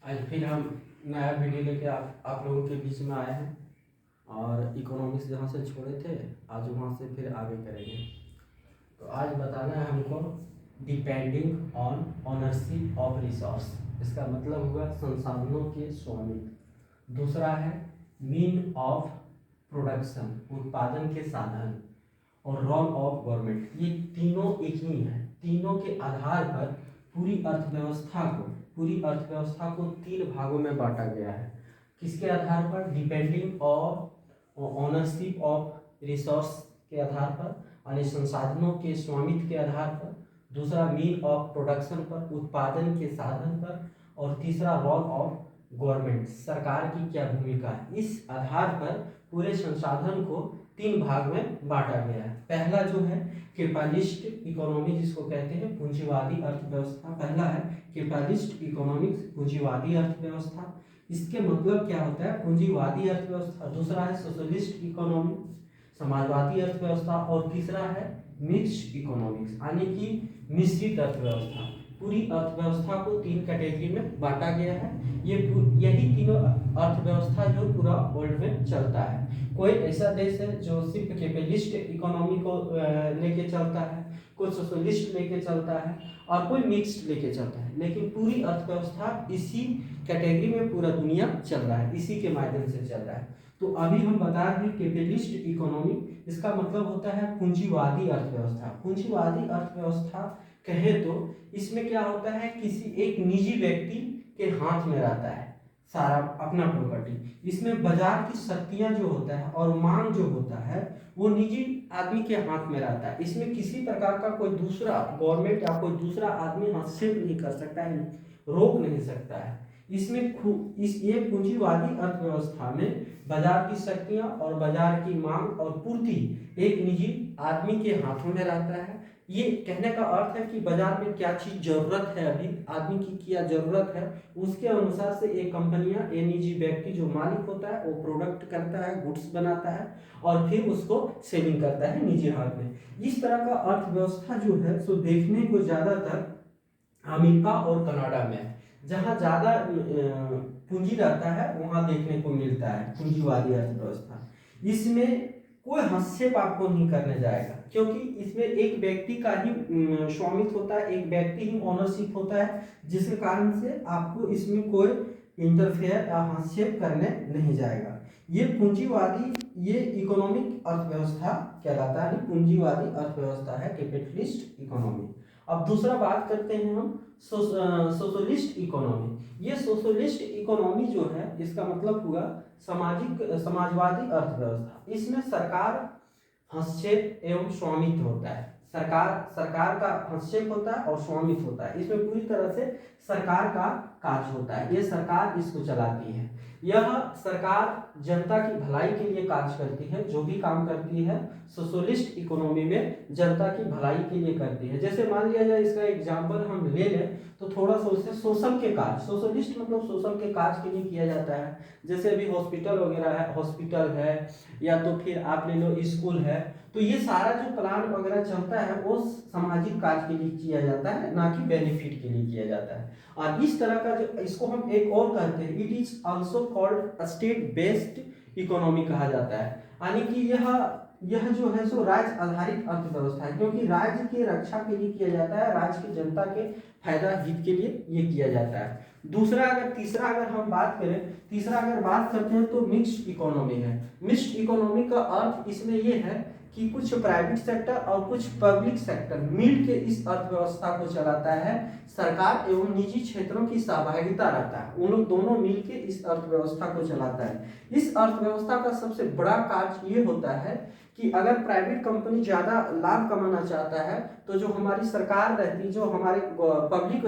आज फिर हम नया वीडियो लेके आप लोगों के बीच में आए हैं और इकोनॉमिक्स जहाँ से छोड़े थे आज वहाँ से फिर आगे करेंगे। तो आज बताना है हमको depending on ownership of resource. इसका मतलब हुआ संसाधनों के स्वामित्व। दूसरा है मीन ऑफ प्रोडक्शन, उत्पादन के साधन, और रोल ऑफ गवर्नमेंट। ये तीनों एक ही हैं। तीनों के आधार पर पूरी अर्थव्यवस्था को तीन भागों में बांटा गया है। किसके आधार पर? Depending on ownership of resource के आधार पर, यानी संसाधनों के स्वामित्व के आधार पर। दूसरा मीन ऑफ प्रोडक्शन पर, उत्पादन के साधन पर। और तीसरा रोल ऑफ गवर्नमेंट, सरकार की क्या भूमिका है। इस आधार पर पूरे संसाधन को तीन भाग में बांटा गया है। पहला जो है कैपिटलिस्ट इकोनॉमी, जिसको कहते हैं पूंजीवादी अर्थव्यवस्था। पहला है कैपिटलिस्ट इकोनॉमिक्स, पूंजीवादी अर्थव्यवस्था। इसके मतलब क्या होता है? पूंजीवादी अर्थव्यवस्था। दूसरा है सोशलिस्ट इकोनॉमी, समाजवादी अर्थव्यवस्था। और तीसरा है मिक्स्ड इकोनॉमिक्स, यानी कि मिश्रित अर्थव्यवस्था। पूरी अर्थव्यवस्था को तीन कैटेगरी में बांटा गया है। यही तीनों अर्थव्यवस्था जो पूरा वर्ल्ड में चलता है। कोई ऐसा देश है जो सिर्फ कैपिटलिस्ट इकोनॉमी को लेके चलता है, कोई सोशलिस्ट लेके चलता है, और कोई मिक्स्ड लेके चलता है। लेकिन पूरी अर्थव्यवस्था इसी कैटेगरी में पूरा दुनिया चल रहा है, इसी के माध्यम से चल रहा है। तो अभी हम बता रहे हैं कैपिटलिस्ट इकोनॉमी, इसका मतलब होता है पूंजीवादी अर्थव्यवस्था। पूंजीवादी अर्थव्यवस्था कहे तो इसमें क्या होता है, किसी एक निजी व्यक्ति के हाथ में रहता है सारा अपना प्रॉपर्टी। इसमें बाजार की शक्तियां जो होता है और मांग जो होता है वो निजी आदमी के हाथ में रहता है। इसमें किसी प्रकार का कोई दूसरा गवर्नमेंट या कोई दूसरा आदमी हस्तक्षेप नहीं कर सकता है, रोक नहीं सकता है। ये पूंजीवादी अर्थव्यवस्था में बाजार की शक्तियां और बाजार की मांग और पूर्ति एक निजी आदमी के हाथों में रहता है। ये कहने का अर्थ है कि बाजार में क्या चीज जरूरत है, अभी आदमी की क्या जरूरत है, उसके अनुसार से ये कंपनियां, ये निजी व्यक्ति जो मालिक होता है वो प्रोडक्ट करता है, गुड्स बनाता है और फिर उसको सेलिंग करता है निजी हाथ में। इस तरह का अर्थव्यवस्था जो है सो देखने को ज्यादातर अमेरिका और कनाडा में, जहाँ ज्यादा पूंजी रहता है वहां देखने को मिलता है पूंजीवादी अर्थव्यवस्था। इसमें कोई हस्तक्षेप आपको नहीं करने जाएगा, क्योंकि इसमें एक व्यक्ति का ही स्वामित्व होता है, एक व्यक्ति ही ओनरशिप होता है, जिसके कारण से आपको इसमें कोई इंटरफेयर या हस्तक्षेप करने नहीं जाएगा। ये पूंजीवादी, ये इकोनॉमिक अर्थव्यवस्था कहलाता है, पूंजीवादी अर्थव्यवस्था है कैपिटलिस्ट इकोनॉमी। अब दूसरा बात करते हैं हम सोशलिस्ट इकोनॉमी। ये सोशलिस्ट इकोनॉमी जो है इसका मतलब हुआ समाजवादी अर्थव्यवस्था। इसमें सरकार हस्तक्षेप एवं स्वामित्व होता है। सरकार का हस्तक्षेप होता है और स्वामित्व होता है। इसमें पूरी तरह से सरकार का काज होता है, ये सरकार इसको चलाती है। यह सरकार जनता की भलाई के लिए कार्य करती है, जो भी काम करती है सोशलिस्ट इकोनॉमी में जनता की भलाई के लिए करती है। जैसे मान लिया जाए, इसका एग्जांपल हम ले लें तो थोड़ा सा उससे शोषण के कार्य, सोशलिस्ट मतलब शोषण के कार्य के लिए किया जाता है। जैसे अभी हॉस्पिटल वगैरह है, हॉस्पिटल है, या तो फिर आप ले लो स्कूल है, तो ये सारा जो प्लान वगैरह चलता है वो सामाजिक कार्य के लिए किया जाता है, ना कि बेनिफिट के लिए किया जाता है। और इस तरह का जो, इसको हम एक और कहते हैं, it is also called state based economy कहा जाता है। यानी कि यह जो है सो राज्य आधारित अर्थव्यवस्था है, क्योंकि राज्य की रक्षा के लिए किया जाता है, राज्य की जनता के फायदा हित के लिए ये किया जाता है। तीसरा अगर हम बात करें, तीसरा अगर बात करते हैं तो मिक्स्ड इकोनॉमी है। मिक्स्ड इकोनॉमी का अर्थ इसमें ये है कि कुछ प्राइवेट सेक्टर और कुछ पब्लिक सेक्टर मिल के इस अर्थव्यवस्था को चलाता है। सरकार एवं निजी क्षेत्रों की सहभागिता रहता है, उन लोग दोनों मिलके इस अर्थव्यवस्था को चलाता है। इस अर्थव्यवस्था का सबसे बड़ा कार्य ये होता है कि अगर प्राइवेट कंपनी ज्यादा लाभ कमाना चाहता है तो जो हमारी सरकार रहती है, जो हमारी पब्लिक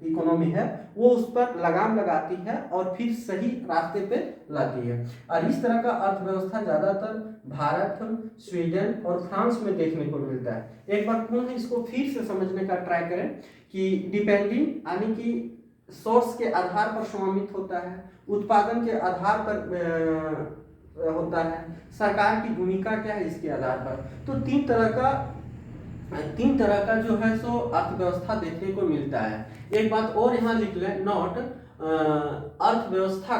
इकोनॉमी है, वो उस पर लगाम लगाती है और फिर सही रास्ते पे लाती है। और इस तरह का अर्थव्यवस्था ज्यादातर भारत, स्वीडन और फ्रांस में देखने को मिलता है। एक बार पुनः इसको फिर से समझने का ट्राई करें कि डिपेंडिंग यानी कि सोर्स के आधार पर स्वामित्व होता है, उत्पादन के आधार पर होता है, सरकार की भूमिका क्या है इसके आधार पर। तो तीन तरह का तीन तरह का जो है सो अर्थव्यवस्था देखने को मिलता है। एक बात और यहाँ लिख लें नोट, अर्थव्यवस्था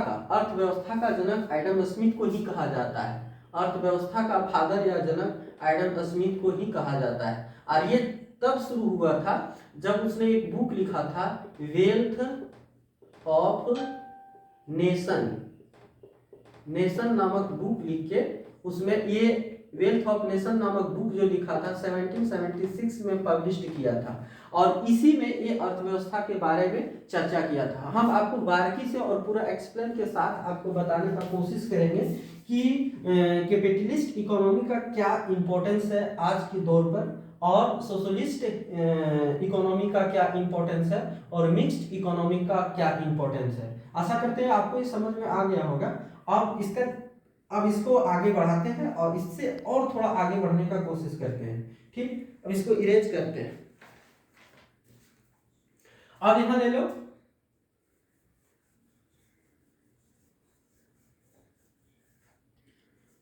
का जनक एडम स्मिथ को ही कहा जाता है। अर्थव्यवस्था का फादर या जनक एडम स्मिथ को ही कहा जाता है। और ये तब शुरू हुआ था जब उसने एक बुक लिखा था वेल्थ ऑफ नेशन नामक बुक लिख के, उसमें ये वेल्थ ऑफ नेशन नामक बुक जो लिखा था 1776 में पब्लिश किया था, और इसी में ये अर्थव्यवस्था के बारे में चर्चा किया था। हम आपको बारीकी से और पूरा एक्सप्लेन के साथ आपको बताने का कोशिश करेंगे कि कैपिटलिस्ट इकोनॉमी का क्या इंपॉर्टेंस है आज के दौर पर, और सोशलिस्ट इकोनॉमी का क्या इंपॉर्टेंस है, और मिक्स्ड इकोनॉमी का क्या इंपॉर्टेंस है। आशा करते हैं आपको ये समझ में आ गया होगा। अब इसको आगे बढ़ाते हैं और इससे और थोड़ा आगे बढ़ने का कोशिश करते हैं। ठीक, अब इसको इरेज करते हैं। अब यहां ले लो,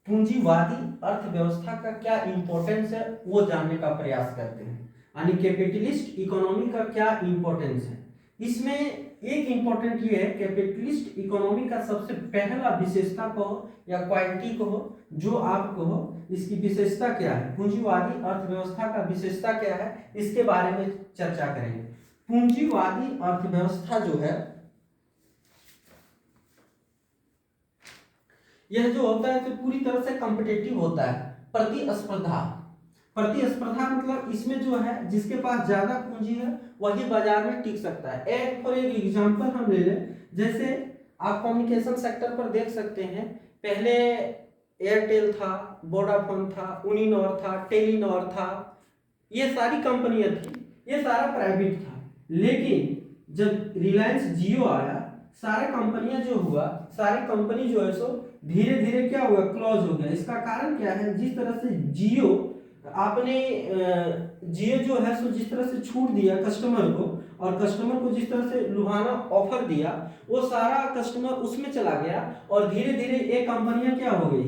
पूंजीवादी अर्थव्यवस्था का क्या इंपॉर्टेंस है वो जानने का प्रयास करते हैं, यानी कैपिटलिस्ट इकोनॉमी का क्या इंपॉर्टेंस है। इसमें एक इंपॉर्टेंट ये है, कैपिटलिस्ट इकोनॉमी का सबसे पहला विशेषता कहो या क्वालिटी कहो, जो आप कहो, इसकी विशेषता क्या है, पूंजीवादी अर्थव्यवस्था का विशेषता क्या है, इसके बारे में चर्चा करेंगे। पूंजीवादी अर्थव्यवस्था जो है, यह जो होता है तो पूरी तरह से कॉम्पिटिटिव होता है, प्रतिस्पर्धा मतलब इसमें जो है जिसके पास ज्यादा पूंजी है वही बाजार में टिक सकता है। एक फॉर एक एग्जांपल हम ले लें, जैसे आप कम्युनिकेशन सेक्टर पर देख सकते हैं, पहले एयरटेल था, वोडाफोन था, यूनिनॉर था, टेलीनॉर था, ये सारी कंपनियां थी, ये सारा प्राइवेट था। लेकिन जब रिलायंस जियो आया, सारे कंपनियां जो हुआ, सारी कंपनी जो है सो धीरे धीरे क्या हुआ, क्लोज हो गया। इसका कारण क्या है, जिस तरह से जियो जो है सो जिस तरह से छूट दिया कस्टमर को, और कस्टमर को जिस तरह से लुभाना ऑफर दिया, वो सारा कस्टमर उसमें चला गया, और धीरे धीरे ये कंपनियां क्या हो गई,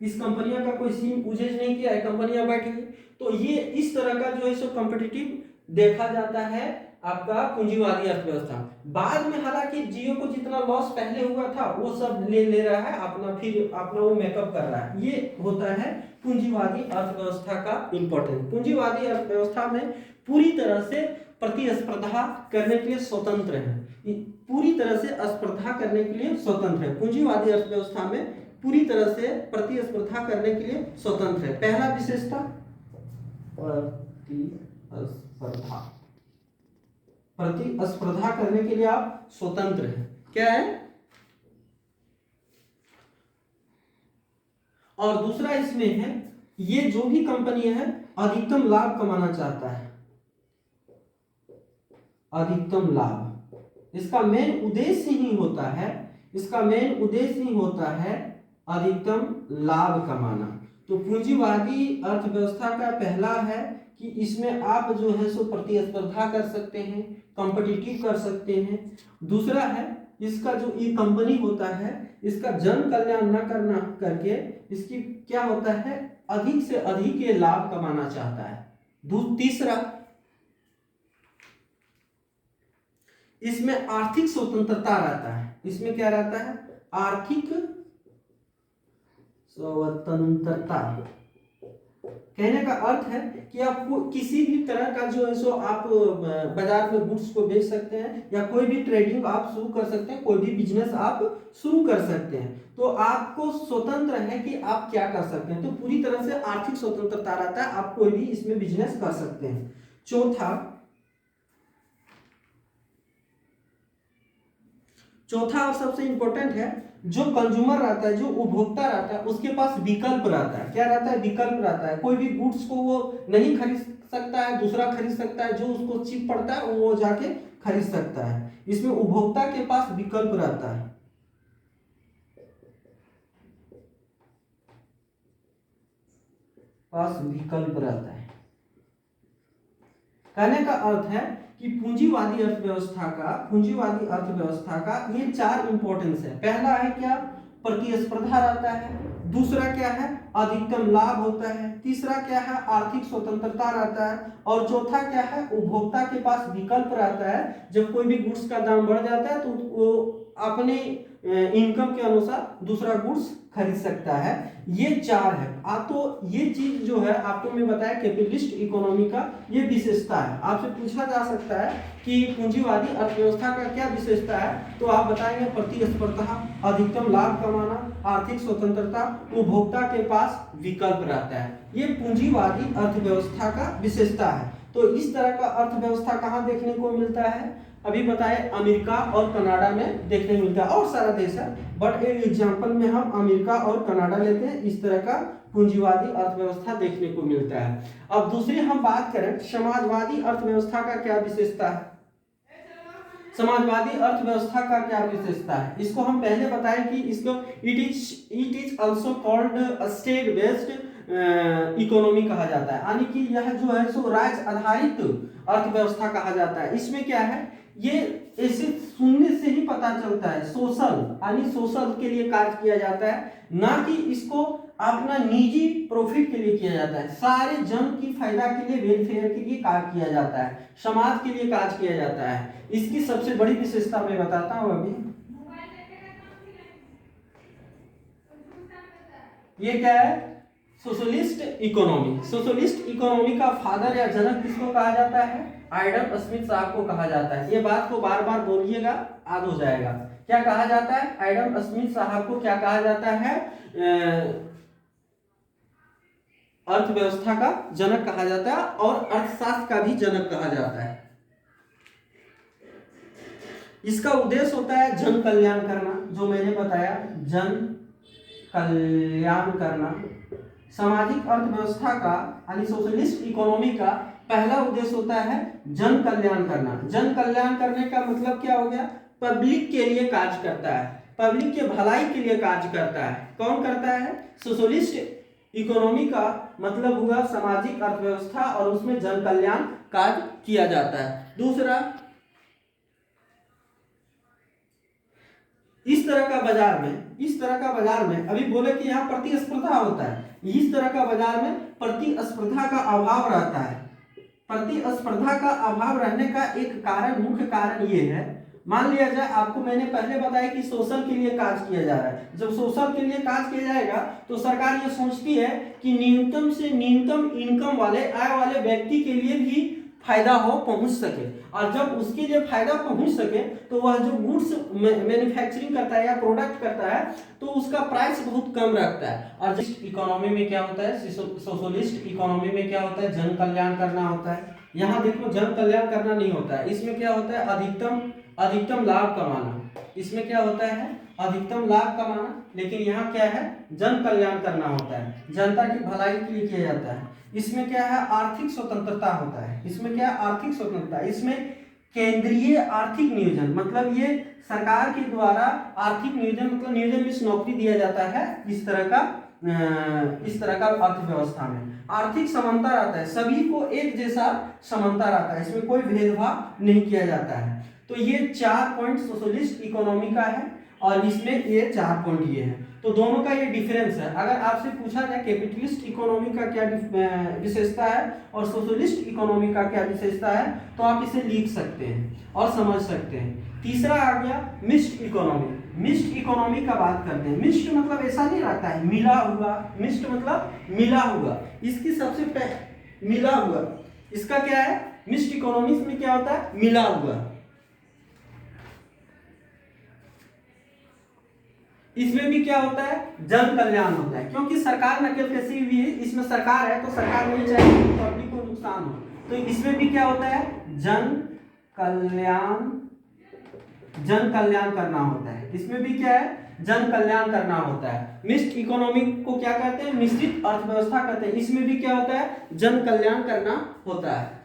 इस कंपनियां का कोई सिम यूजेज नहीं किया, कंपनियां बैठ गई। तो ये इस तरह का जो है सो कॉम्पिटिटिव देखा जाता है आपका पूंजीवादी अर्थव्यवस्था। बाद में हालांकि जियो को जितना लॉस पहले हुआ था वो सब ले रहा है अपना, फिर अपना वो मेकअप कर रहा है। ये होता है पूंजीवादी अर्थव्यवस्था का इंपॉर्टेंस। पूंजीवादी अर्थव्यवस्था में पूरी तरह से प्रतिस्पर्धा करने के लिए स्वतंत्र है, पूरी तरह से स्पर्धा करने के लिए स्वतंत्र है। पूंजीवादी अर्थव्यवस्था में पूरी तरह से प्रतिस्पर्धा करने के लिए स्वतंत्र है। पहला विशेषता प्रतिस्पर्धा करने के लिए आप स्वतंत्र हैं। क्या है, और दूसरा इसमें है, ये जो भी कंपनी है अधिकतम लाभ कमाना चाहता है, अधिकतम लाभ इसका मेन उद्देश्य ही होता है, इसका मेन उद्देश्य ही होता है अधिकतम लाभ कमाना। तो पूंजीवादी अर्थव्यवस्था का पहला है कि इसमें आप जो है सो प्रतिस्पर्धा कर सकते हैं, कॉम्पिटिटिव कर सकते हैं। दूसरा है, इसका जो ये कंपनी होता है, इसका जन कल्याण न करना करके इसकी क्या होता है, अधिक से अधिक ये लाभ कमाना चाहता है। तीसरा, इसमें आर्थिक स्वतंत्रता रहता है। इसमें क्या रहता है, आर्थिक स्वतंत्रता। कहने का अर्थ है कि आपको किसी भी तरह का जो है सो आप बाजार में गुड्स को बेच सकते हैं, या कोई भी ट्रेडिंग आप शुरू कर सकते हैं, कोई भी बिजनेस आप शुरू कर सकते हैं। तो आपको स्वतंत्र है कि आप क्या कर सकते हैं। तो पूरी तरह से आर्थिक स्वतंत्रता रहता है, आप कोई भी इसमें बिजनेस कर सकते हैं। चौथा और सबसे इंपॉर्टेंट है, जो कंज्यूमर रहता है, जो उपभोक्ता रहता है, उसके पास विकल्प रहता है। क्या रहता है, विकल्प रहता है। कोई भी गुड्स को वो नहीं खरीद सकता है, दूसरा खरीद सकता है, जो उसको चीप पड़ता है वो जाके खरीद सकता है। इसमें उपभोक्ता के पास विकल्प रहता है। कहने का अर्थ है कि पूंजीवादी अर्थव्यवस्था का ये चार इंपॉर्टेंस है। पहला है क्या, प्रतिस्पर्धा रहता है। दूसरा क्या है, अधिकतम लाभ होता है, तीसरा क्या है आर्थिक स्वतंत्रता रहता है, और चौथा क्या है उपभोक्ता के पास विकल्प रहता है। जब कोई भी गुड्स का दाम बढ़ जाता है तो वो अपने इनकम के अनुसार दूसरा गुड्स खरीद सकता है। ये चार है। तो ये चीज जो है आपको मैं बताया कैपिटलिस्ट इकोनॉमी का ये विशेषता है। आपसे पूछा जा सकता है कि पूंजीवादी अर्थव्यवस्था का क्या विशेषता है, तो आप बताएंगे प्रतिस्पर्धा, अधिकतम लाभ कमाना, आर्थिक स्वतंत्रता, उपभोक्ता के पास विकल्प रहता है। ये पूंजीवादी अर्थव्यवस्था का विशेषता है। तो इस तरह का अर्थव्यवस्था कहाँ देखने को मिलता है? अभी बताए अमेरिका और कनाडा में देखने को मिलता है, और सारा देश है, बट एक एग्जांपल में हम अमेरिका और कनाडा लेते हैं। इस तरह का पूंजीवादी अर्थव्यवस्था देखने को मिलता है। अब दूसरी हम बात करें समाजवादी अर्थव्यवस्था का क्या विशेषता है। समाजवादी अर्थव्यवस्था का क्या विशेषता है, इसको हम पहले बताएं कि इसको it is also called state based economy कहा जाता है, यानी कि यह जो है सो राज्य आधारित अर्थव्यवस्था कहा जाता है। इसमें क्या है, ये ऐसे सुनने से ही पता चलता है सोशल, यानी सोशल के लिए कार्य किया जाता है, ना कि इसको अपना निजी प्रॉफिट के लिए किया जाता है। सारे जन की फायदा के लिए, वेलफेयर के लिए कार्य किया जाता है, समाज के लिए कार्य किया जाता है। इसकी सबसे बड़ी विशेषता मैं बताता हूँ अभी। ये क्या है, सोशलिस्ट इकोनॉमी। सोशलिस्ट इकोनॉमी का फादर या जनक किसको कहा जाता है? एडम स्मिथ साहब को कहा जाता है। ये बात को बार बार बोलिएगा, याद हो जाएगा। क्या कहा जाता है? एडम स्मिथ साहब को क्या कहा जाता है? अर्थव्यवस्था का जनक कहा जाता है और अर्थशास्त्र का भी जनक कहा जाता है। इसका उद्देश्य होता है जन कल्याण करना, जो मैंने बताया, जन कल्याण करना। सामाजिक अर्थव्यवस्था का यानी सोशलिस्ट इकोनॉमी का पहला उद्देश्य होता है जन कल्याण करना। जन कल्याण करने का मतलब क्या हो गया? पब्लिक के लिए कार्य करता है, पब्लिक के भलाई के लिए कार्य करता है। कौन करता है? सोशलिस्ट इकोनॉमी का मतलब हुआ सामाजिक अर्थव्यवस्था और उसमें जन कल्याण कार्य किया जाता है। दूसरा, इस तरह का बाजार में अभी बोले कि यहाँ प्रतिस्पर्धा होता है, इस तरह का बाजार में प्रतिस्पर्धा का अभाव रहता है। प्रतिस्पर्धा का अभाव रहने का एक कारण, मुख्य कारण ये है, मान लिया जाए आपको मैंने पहले बताया कि सोशल के लिए कार्य किया जा रहा है। जब सोशल के लिए कार्य किया जाएगा तो सरकार ये सोचती है कि न्यूनतम से न्यूनतम इनकम वाले, आय वाले व्यक्ति के लिए भी फायदा हो, पहुंच सके, और जब उसके लिए फायदा पहुंच सके तो वह जो गुड्स मैन्युफैक्चरिंग करता है या प्रोडक्ट करता है तो उसका प्राइस बहुत कम रखता है। और जिस इकोनॉमी में क्या होता है, सोशलिस्ट इकोनॉमी में क्या होता है, जन कल्याण करना होता है। यहाँ देखो जन कल्याण करना नहीं होता है, इसमें क्या होता है, अधिकतम लाभ कमाना। इसमें क्या होता है, अधिकतम लाभ कमाना, लेकिन यहाँ क्या है, जन कल्याण करना होता है, जनता की भलाई के लिए किया जाता है। इसमें क्या है, आर्थिक स्वतंत्रता होता है। इसमें क्या है, आर्थिक स्वतंत्रता। इसमें केंद्रीय आर्थिक नियोजन, मतलब ये सरकार के द्वारा आर्थिक नियोजन, मतलब नियोजन में नौकरी दिया जाता है। इस तरह का अर्थव्यवस्था में आर्थिक समानता रहता है, सभी को एक जैसा समानता रहता है, इसमें कोई भेदभाव नहीं किया जाता है। तो ये 4 पॉइंट सोशलिस्ट इकोनॉमी का है और इसमें ये 4 पॉइंट ये है। तो दोनों का ये डिफरेंस है। अगर आपसे पूछा जाए कैपिटलिस्ट इकोनॉमी का क्या विशेषता है और सोशलिस्ट इकोनॉमी का क्या विशेषता है, तो आप इसे लिख सकते हैं और समझ सकते हैं। तीसरा आ गया मिक्स्ड इकोनॉमी। मिक्स्ड इकोनॉमी का बात करते हैं। मिक्स्ड मतलब ऐसा नहीं रहता है मिला हुआ, मिक्स्ड मतलब मिला हुआ। इसकी सबसे पहले मिला हुआ, इसका क्या है, मिक्स्ड इकोनॉमी में क्या होता है, मिला हुआ। इसमें भी क्या होता है, जन कल्याण होता है, क्योंकि सरकार नकल कसी हुई है, इसमें सरकार है तो सरकार नहीं चाहेगी कि पब्लिक को नुकसान हो, तो इसमें भी क्या होता है, जन कल्याण करना होता है। इसमें भी क्या है, जन कल्याण करना होता है। मिक्स्ड इकोनॉमी को क्या कहते हैं, मिश्रित अर्थव्यवस्था कहते हैं। इसमें भी क्या होता है, जन कल्याण करना होता है।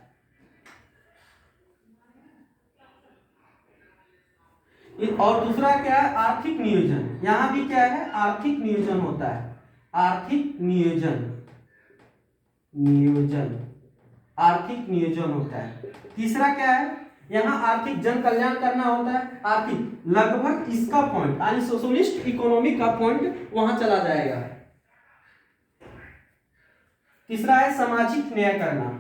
और दूसरा क्या है, आर्थिक नियोजन। यहां भी क्या है, आर्थिक नियोजन होता है, आर्थिक नियोजन होता है। तीसरा क्या है, यहाँ आर्थिक जन कल्याण करना होता है। आर्थिक लगभग इसका पॉइंट यानी सोशलिस्ट इकोनॉमी का पॉइंट वहां चला जाएगा। तीसरा है सामाजिक न्याय करना,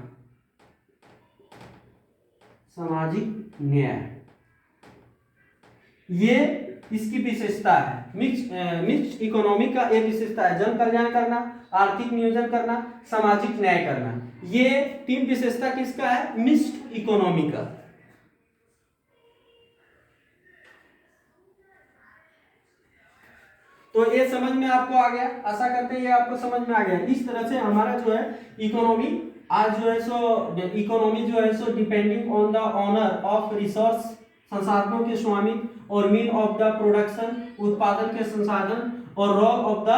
सामाजिक न्याय, ये इसकी विशेषता है। मिक्स इकोनॉमी का एक विशेषता है, जन कल्याण करना, आर्थिक नियोजन करना, सामाजिक न्याय करना। ये तीन विशेषता किसका है? मिक्स्ड इकोनॉमी का। तो ये समझ में आपको आ गया, आशा करते हैं ये आपको समझ में आ गया। इस तरह से हमारा जो है इकोनॉमी आज जो है सो इकोनॉमी जो है so depending on the owner of resource, संसाधनों के स्वामित्व, और मीन ऑफ द प्रोडक्शन, उत्पादन के संसाधन, और रोल ऑफ द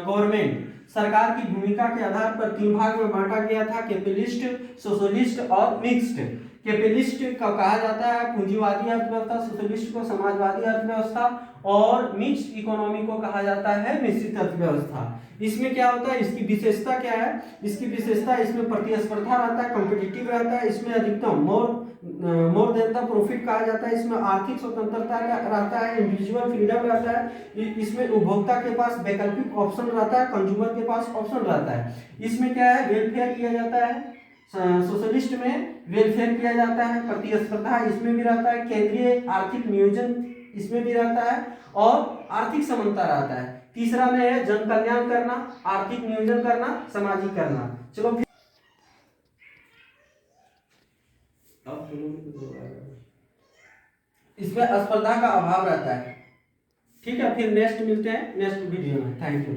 गवर्नमेंट, सरकार की भूमिका के आधार पर तीन भाग में बांटा गया था, कैपिटलिस्ट, सोशलिस्ट और मिक्स्ड। कैपिटलिस्ट का कहा जाता है पूंजीवादी अर्थव्यवस्था, सोशलिस्ट को समाजवादी अर्थव्यवस्था, और मिक्स्ड इकोनॉमी को कहा जाता है मिश्रित अर्थव्यवस्था। इसमें क्या होता है, इसकी विशेषता क्या है? इसकी विशेषता इसमें प्रतिस्पर्धा रहता है, कॉम्पिटिटिव रहता है, इसमें अधिकतम मोर देन द प्रॉफिट कहा जाता है, इसमें आर्थिक स्वतंत्रता रहता है, इंडिविजुअल फ्रीडम रहता है, इसमें उपभोक्ता के पास वैकल्पिक ऑप्शन रहता है, कंज्यूमर के पास ऑप्शन रहता है। इसमें क्या है, वेलफेयर किया जाता है, सोशलिस्ट में वेलफेयर किया जाता है, प्रतिस्पर्धा इसमें भी रहता है, केंद्रीय आर्थिक नियोजन इसमें भी रहता है, और आर्थिक समानता रहता है। तीसरा में है जन कल्याण करना, आर्थिक नियोजन करना, सामाजिक करना। चलो फिर इसमें स्पर्धा का अभाव रहता है। ठीक है, फिर नेक्स्ट मिलते हैं नेक्स्ट वीडियो में। Thank you.